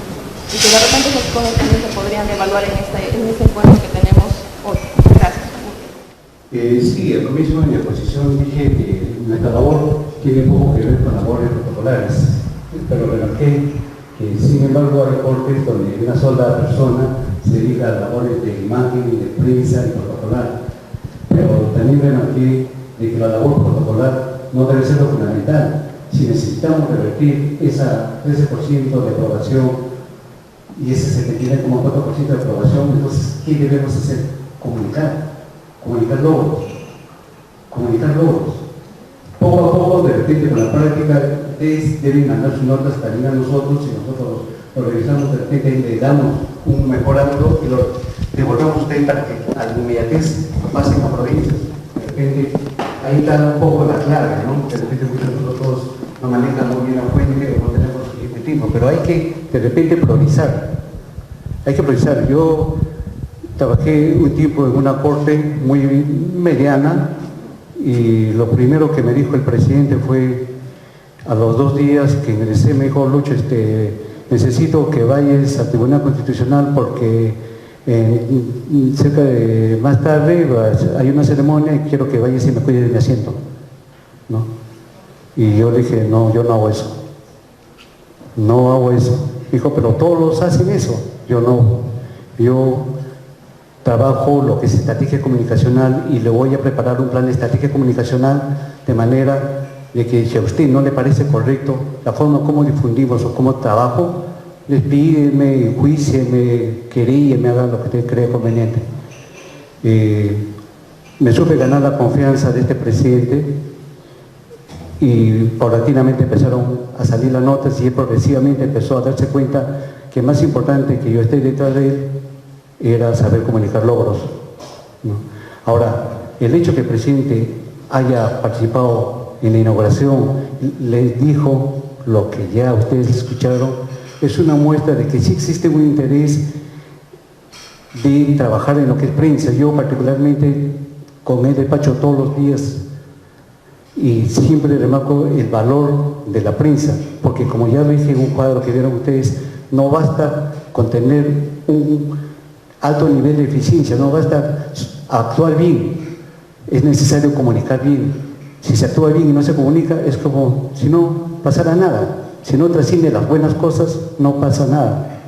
[SPEAKER 3] Y que de repente esas cosas también se podrían evaluar en este encuentro que tenemos hoy. Gracias.
[SPEAKER 1] Sí, al comienzo de mi exposición dije que nuestra labor tiene poco que ver con labores protocolares, pero remarqué que sin embargo hay cortes donde una sola persona se dedica a labores de imagen, de prensa y protocolar, pero también remarqué de que la labor protocolar no debe ser lo fundamental. Si necesitamos revertir ese 13% de aprobación y ese 79,4% de aprobación, entonces ¿qué debemos hacer? Comunicar logros. Poco a poco, de repente con la práctica, ustedes deben mandar sus notas también a nosotros y nosotros lo revisamos, de repente le damos un mejor ángulo y lo devolvemos a ustedes para que a la inmediatez pasen a provincias. De repente, ahí está un poco la clave, ¿no? De repente muchos de nosotros no manejan muy bien la fuente o no tenemos suficiente tiempo, pero hay que de repente priorizar. Yo trabajé un tiempo en una corte muy mediana y lo primero que me dijo el presidente fue, a los 2 días que ingresé, me dijo: Lucho, necesito que vayas al Tribunal Constitucional porque cerca de más tarde hay una ceremonia y quiero que vayas y me cuides de mi asiento, ¿no? Y yo le dije: no, yo no hago eso. Dijo: pero todos hacen eso. Yo no. Yo trabajo lo que es estrategia comunicacional y le voy a preparar un plan de estrategia comunicacional de manera de que si a usted no le parece correcto la forma como difundimos o cómo trabajo, despídeme, enjuícieme, querílleme, haga lo que usted cree conveniente. Me supe ganar la confianza de este presidente y paulatinamente empezaron a salir las notas y él progresivamente empezó a darse cuenta que más importante que yo esté detrás de él era saber comunicar logros, ¿no? Ahora, el hecho que el presidente haya participado en la inauguración, les dijo lo que ya ustedes escucharon, es una muestra de que sí existe un interés de trabajar en lo que es prensa. Yo particularmente con él despacho todos los días y siempre remarco el valor de la prensa, porque como ya lo dije en un cuadro que vieron ustedes, no basta con tener un alto nivel de eficiencia, no basta actuar bien, es necesario comunicar bien. Si se actúa bien y no se comunica, es como si no pasara nada. Si no trasciende las buenas cosas, no pasa nada.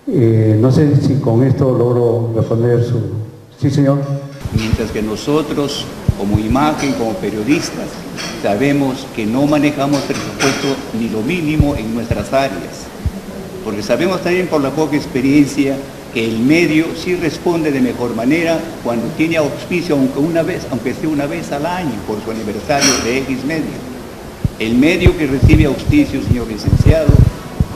[SPEAKER 1] No sé si con esto logro responder su... Sí, señor.
[SPEAKER 4] Mientras que nosotros, como imagen, como periodistas, sabemos que no manejamos presupuesto ni lo mínimo en nuestras áreas, porque sabemos también por la poca experiencia que el medio sí responde de mejor manera cuando tiene auspicio, aunque sea una vez al año, por su aniversario de X medio. El medio que recibe auspicio, señor licenciado,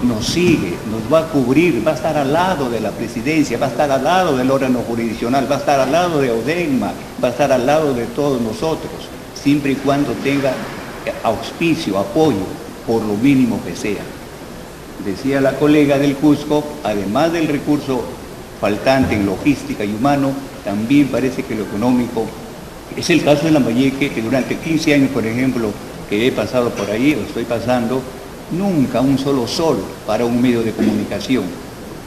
[SPEAKER 4] nos sigue, nos va a cubrir, va a estar al lado de la presidencia, va a estar al lado del órgano jurisdiccional, va a estar al lado de ODEGMA, va a estar al lado de todos nosotros, siempre y cuando tenga auspicio, apoyo, por lo mínimo que sea. Decía la colega del Cusco, además del recurso faltante en logística y humano, también parece que lo económico, es el caso de Lambayeque, que durante 15 años, por ejemplo, que he pasado por ahí, o estoy pasando, nunca un solo sol para un medio de comunicación,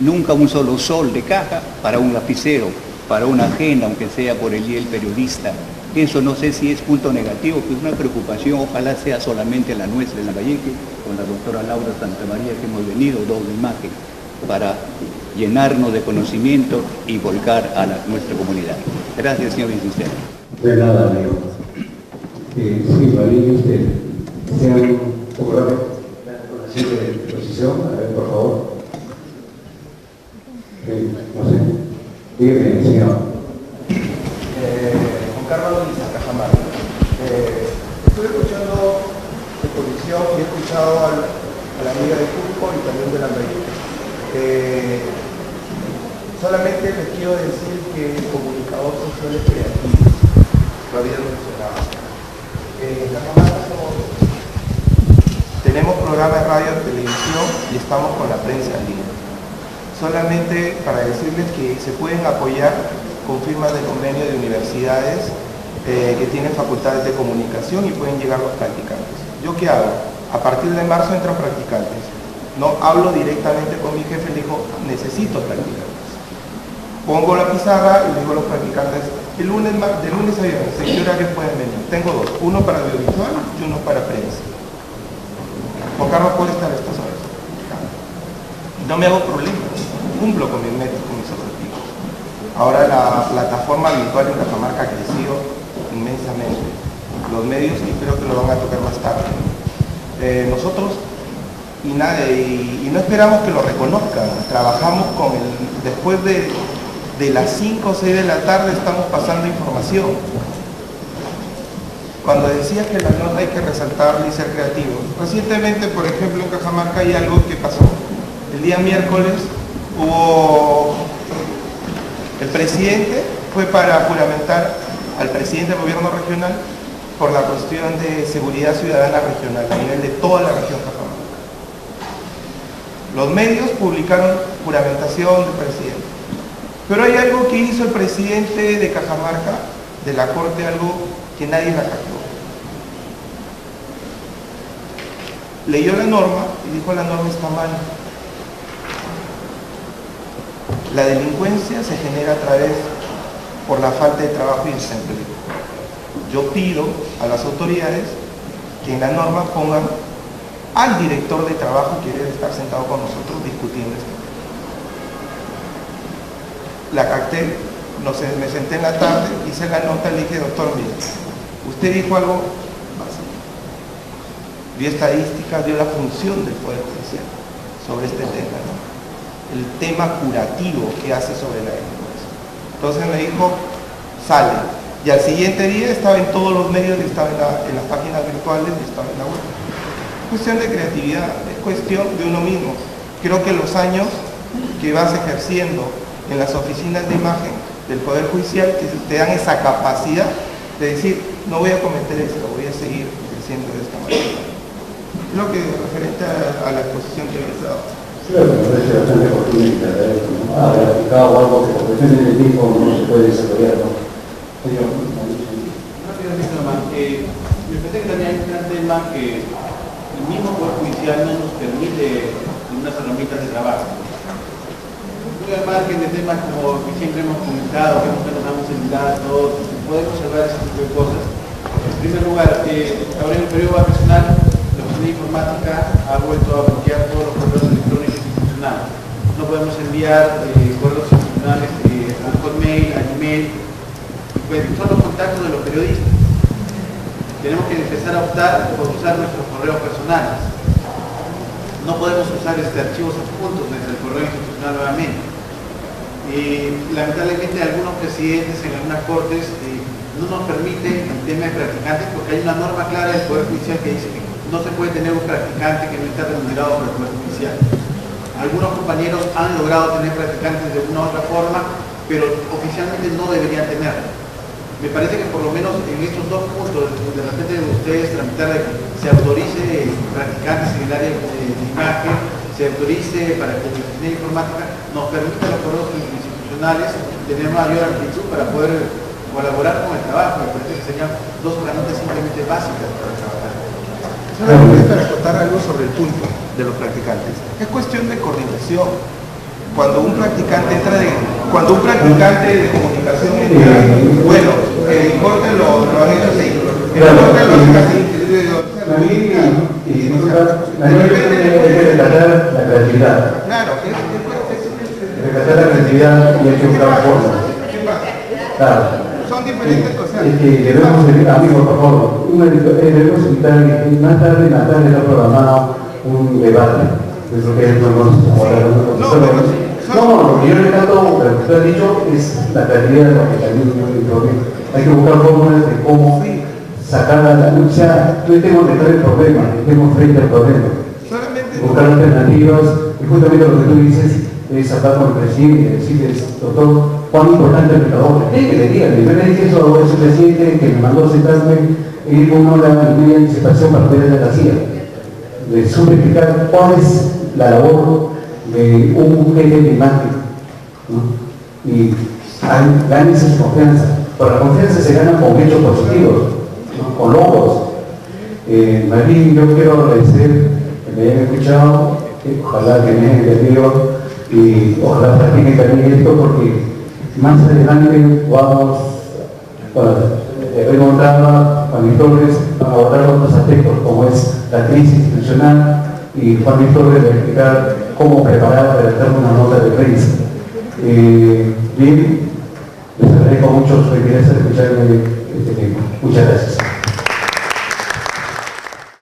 [SPEAKER 4] nunca un solo sol de caja para un lapicero, para una agenda, aunque sea por el día del periodista. Eso no sé si es punto negativo, que es una preocupación, ojalá sea solamente la nuestra en Lambayeque, con la doctora Laura Santamaría, que hemos venido, doble imagen, para llenarnos de conocimiento y volcar a nuestra comunidad. Gracias, señor licenciado.
[SPEAKER 1] De nada, amigo. Sí, Marín, sean cobrado la siguiente exposición. A ver, por favor. No sé. Dígame, señor.
[SPEAKER 5] Juan Carlos Luis, Cajamarca. Estuve escuchando su exposición y he escuchado a la amiga de Cusco y también de la María. Solamente les quiero decir que el comunicador social es creativo. Lo había mencionado. En Cajamarca tenemos programas de radio y televisión y estamos con la prensa en línea. Solamente para decirles que se pueden apoyar con firmas de convenio de universidades que tienen facultades de comunicación y pueden llegar los practicantes. ¿Yo qué hago? A partir de marzo entran practicantes. No hablo directamente con mi jefe, le digo, necesito practicantes. Pongo la pizarra y le digo a los practicantes, de lunes a viernes, ¿en qué horario pueden venir? Tengo dos, uno para audiovisual y uno para prensa. Juan Carlos puede estar estas horas. No me hago problema, cumplo con mis metas, con mis objetivos. Ahora la plataforma virtual en Cajamarca ha crecido inmensamente. Los medios, y creo que lo van a tocar más tarde. Nosotros, y no esperamos que lo reconozcan, trabajamos con después de las 5 o 6 de la tarde estamos pasando información. Cuando decía que la nota hay que resaltarla y ser creativo. Recientemente, por ejemplo, en Cajamarca hay algo que pasó. El día miércoles el presidente fue para juramentar al presidente del gobierno regional por la cuestión de seguridad ciudadana regional a nivel de toda la región Cajamarca. Los medios publicaron juramentación del presidente. Pero hay algo que hizo el presidente de Cajamarca, de la Corte, algo que nadie la captó. Leyó la norma y dijo la norma está mal. La delincuencia se genera por la falta de trabajo y desempleo. Yo pido a las autoridades que en la norma pongan al director de trabajo que debe estar sentado con nosotros discutiendo esto. La capté, me senté en la tarde, hice la nota y le dije, doctor, mire, usted dijo algo básico. Dio estadísticas, dio la función del Poder Judicial sobre este tema, ¿no? El tema curativo que hace sobre la delincuencia. Entonces me dijo, sale. Y al siguiente día estaba en todos los medios, estaba en las páginas virtuales y estaba en la web. Es cuestión de creatividad, es cuestión de uno mismo. Creo que los años que vas ejerciendo en las oficinas de imagen del Poder Judicial te dan esa capacidad de decir, no voy a cometer esto, voy a seguir creciendo de esta manera. Creo que referente a la exposición que habéis dado.
[SPEAKER 1] Creo que me parece bastante oportunista de esto, ¿no? Haber aplicado algo que por cuestiones de tiempo no se puede desarrollar, ¿no?
[SPEAKER 6] Rápidamente nomás, me parece que también hay un gran tema que el mismo Poder Judicial no nos permite unas herramientas de trabajo. Muy al margen de temas como que siempre hemos comentado, que nos damos celular, todo, podemos observar ese tipo de cosas. En primer lugar, ahora en el periodo vacacional, la Oficina de Informática ha vuelto a bloquear todos los correos electrónicos institucionales. No podemos enviar correos institucionales al Hotmail, al email, pues son los contactos de los periodistas. Tenemos que empezar a optar por usar nuestros correos personales. No podemos usar archivos adjuntos desde el correo institucional nuevamente. Lamentablemente algunos presidentes en algunas cortes no nos permiten el tema de practicantes porque hay una norma clara del Poder Judicial que dice que no se puede tener un practicante que no está remunerado por el Poder Judicial. Algunos compañeros han logrado tener practicantes de una u otra forma, pero oficialmente no deberían tenerlo. Me parece que por lo menos en estos dos puntos, de repente de ustedes tramitar de que se autorice practicantes en el área de imagen, se autorice para que la Oficina de Informática nos permita los correos institucionales tener mayor amplitud para poder colaborar con el trabajo. Me parece que serían dos herramientas simplemente básicas para trabajar.
[SPEAKER 5] Solamente para acotar algo sobre el punto de los practicantes. Es cuestión de coordinación. Cuando un practicante de comunicación entra, bueno, el corte lo han hecho así. El corte lo han hecho así.
[SPEAKER 1] La ley debe rescatar la creatividad.
[SPEAKER 5] Claro,
[SPEAKER 1] Rescatar la creatividad y hay que buscar formas.
[SPEAKER 5] ¿qué pasa?
[SPEAKER 1] Claro.
[SPEAKER 5] Son diferentes cosas.
[SPEAKER 1] que debemos evitar, amigos, por favor, debemos evitar, más tarde en la tarde está programado un debate, es lo que podemos abordar. No, lo que yo le trato, lo que usted ha dicho es la calidad de lo que también hay que buscar fórmulas de cómo sacar a la lucha, no tenemos que traer el problema, estemos frente al problema. Buscar alternativas, y justamente lo que tú dices es hablar con el presidente y decirles, doctor, cuán importante es el trabajo. Que le digan, yo le dije eso a ese presidente que me mandó sentarme y con una hora y media de anticipación para poder ir a la CIA. Le supe explicar cuál es la labor de un jefe climático, ¿no? Y gánense su confianza. Pero la confianza se gana con hechos positivos, ¿no? Con logros. Marín, yo quiero agradecer que me hayan escuchado, ojalá que me hayan entendido y ojalá practiquen también esto, porque más adelante vamos a encontrar Juan Torres a abordar otros aspectos como es la crisis institucional, y Juan Torres va a explicar cómo preparar para hacer una nota de prensa. Bien, les agradezco mucho su interés en escuchar este tema. Muchas gracias.